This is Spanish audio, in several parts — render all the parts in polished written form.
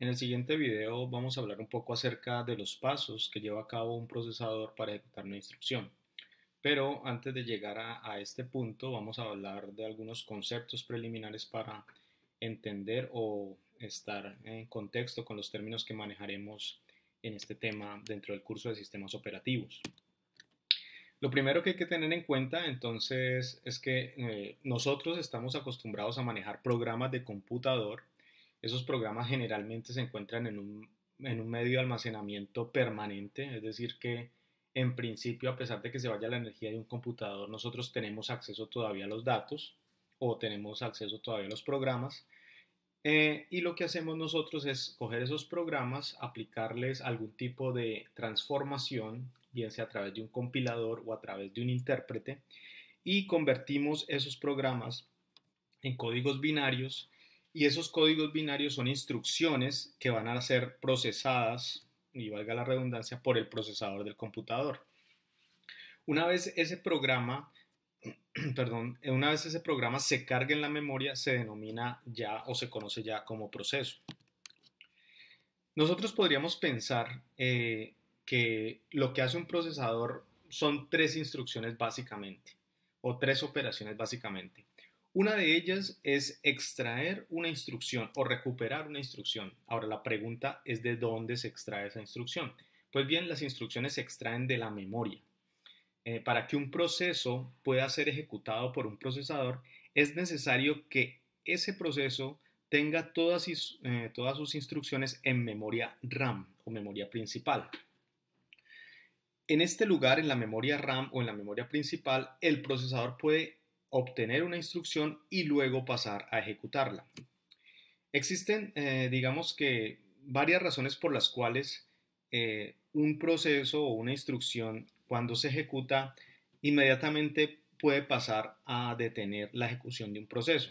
En el siguiente video vamos a hablar un poco acerca de los pasos que lleva a cabo un procesador para ejecutar una instrucción. Pero antes de llegar a este punto vamos a hablar de algunos conceptos preliminares para entender o estar en contexto con los términos que manejaremos en este tema dentro del curso de sistemas operativos. Lo primero que hay que tener en cuenta entonces es que nosotros estamos acostumbrados a manejar programas de computador. Esos programas generalmente se encuentran en un medio de almacenamiento permanente, es decir, que en principio, a pesar de que se vaya la energía de un computador, nosotros tenemos acceso todavía a los datos o tenemos acceso todavía a los programas. Y lo que hacemos nosotros es coger esos programas, aplicarles algún tipo de transformación, bien sea a través de un compilador o a través de un intérprete, y convertimos esos programas en códigos binarios, y esos códigos binarios son instrucciones que van a ser procesadas, y valga la redundancia, por el procesador del computador. Una vez ese programa perdón, una vez ese programa se cargue en la memoria, se denomina ya o se conoce ya como proceso. Nosotros podríamos pensar que lo que hace un procesador son tres instrucciones básicamente, o tres operaciones básicamente. Una de ellas es extraer una instrucción o recuperar una instrucción. Ahora la pregunta es de dónde se extrae esa instrucción. Pues bien, las instrucciones se extraen de la memoria. Para que un proceso pueda ser ejecutado por un procesador, es necesario que ese proceso tenga todas sus instrucciones en memoria RAM o memoria principal. En este lugar, en la memoria RAM o en la memoria principal, el procesador puede obtener una instrucción y luego pasar a ejecutarla. Existen, digamos que, varias razones por las cuales un proceso o una instrucción, cuando se ejecuta, inmediatamente puede pasar a detener la ejecución de un proceso.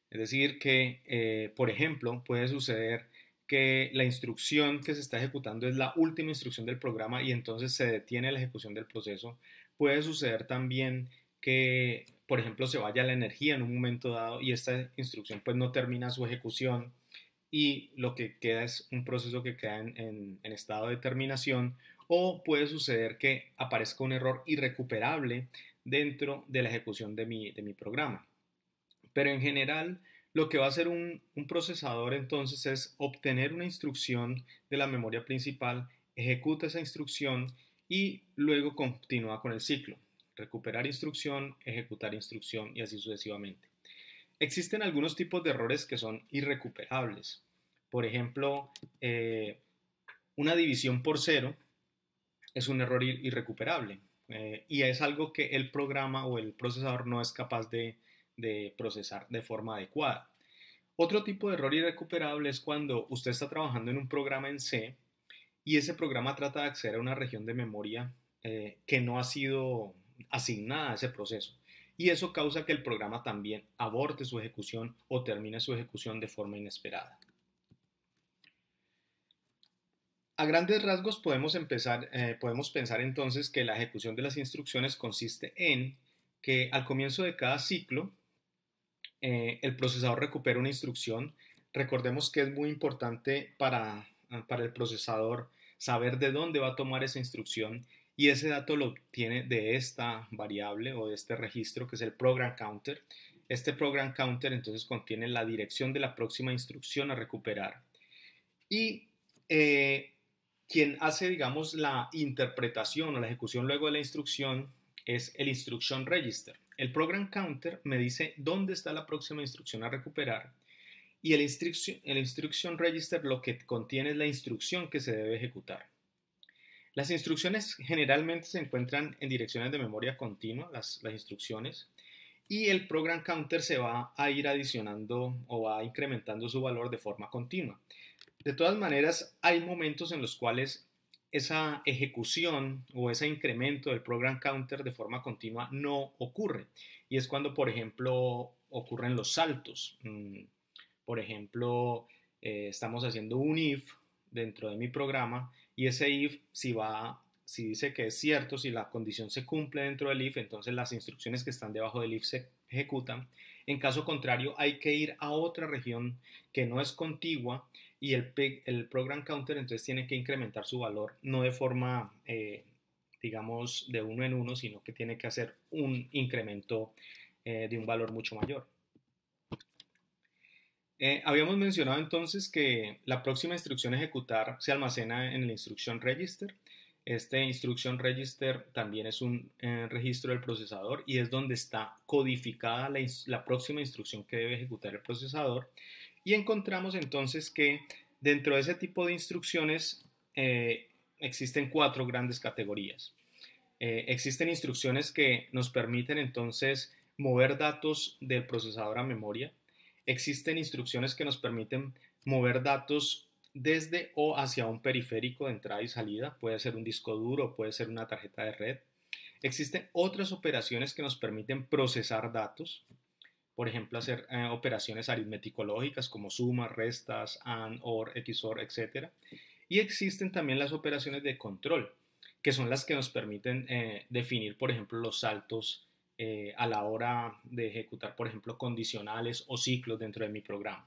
Es decir, que, por ejemplo, puede suceder que la instrucción que se está ejecutando es la última instrucción del programa y entonces se detiene la ejecución del proceso. Puede suceder también que, por ejemplo, se vaya la energía en un momento dado y esta instrucción pues no termina su ejecución y lo que queda es un proceso que queda en estado de terminación, o puede suceder que aparezca un error irrecuperable dentro de la ejecución de mi programa. Pero en general, lo que va a hacer un procesador entonces es obtener una instrucción de la memoria principal, ejecuta esa instrucción y luego continúa con el ciclo. Recuperar instrucción, ejecutar instrucción y así sucesivamente. Existen algunos tipos de errores que son irrecuperables. Por ejemplo, una división por cero es un error irrecuperable y es algo que el programa o el procesador no es capaz de procesar de forma adecuada. Otro tipo de error irrecuperable es cuando usted está trabajando en un programa en C y ese programa trata de acceder a una región de memoria que no ha sido asignada a ese proceso. Y eso causa que el programa también aborte su ejecución o termine su ejecución de forma inesperada. A grandes rasgos podemos pensar entonces que la ejecución de las instrucciones consiste en que al comienzo de cada ciclo el procesador recupera una instrucción. Recordemos que es muy importante para el procesador saber de dónde va a tomar esa instrucción y ese dato lo obtiene de esta variable o de este registro que es el program counter. Este program counter entonces contiene la dirección de la próxima instrucción a recuperar y quien hace, digamos, la interpretación o la ejecución luego de la instrucción es el instruction register. El program counter me dice dónde está la próxima instrucción a recuperar y el instruction register lo que contiene es la instrucción que se debe ejecutar. Las instrucciones generalmente se encuentran en direcciones de memoria continua, las instrucciones, y el program counter se va a ir adicionando o va incrementando su valor de forma continua. De todas maneras, hay momentos en los cuales esa ejecución o ese incremento del program counter de forma continua no ocurre. Y es cuando, por ejemplo, ocurren los saltos. Por ejemplo, estamos haciendo un if dentro de mi programa y ese if si dice que es cierto, si la condición se cumple dentro del if, entonces las instrucciones que están debajo del if se ejecutan. En caso contrario, hay que ir a otra región que no es contigua y el program counter entonces tiene que incrementar su valor, no de forma, digamos, de uno en uno, sino que tiene que hacer un incremento de un valor mucho mayor. Habíamos mencionado entonces que la próxima instrucción a ejecutar se almacena en la instrucción register. Este instruction register también es un registro del procesador y es donde está codificada la próxima instrucción que debe ejecutar el procesador. Y encontramos entonces que dentro de ese tipo de instrucciones existen cuatro grandes categorías. Existen instrucciones que nos permiten entonces mover datos del procesador a memoria. Existen instrucciones que nos permiten mover datos desde o hacia un periférico de entrada y salida. Puede ser un disco duro, puede ser una tarjeta de red. Existen otras operaciones que nos permiten procesar datos. Por ejemplo, hacer operaciones aritmético-lógicas como sumas, restas, AND, OR, XOR, etc. Y existen también las operaciones de control, que son las que nos permiten definir, por ejemplo, los saltos a la hora de ejecutar, por ejemplo, condicionales o ciclos dentro de mi programa.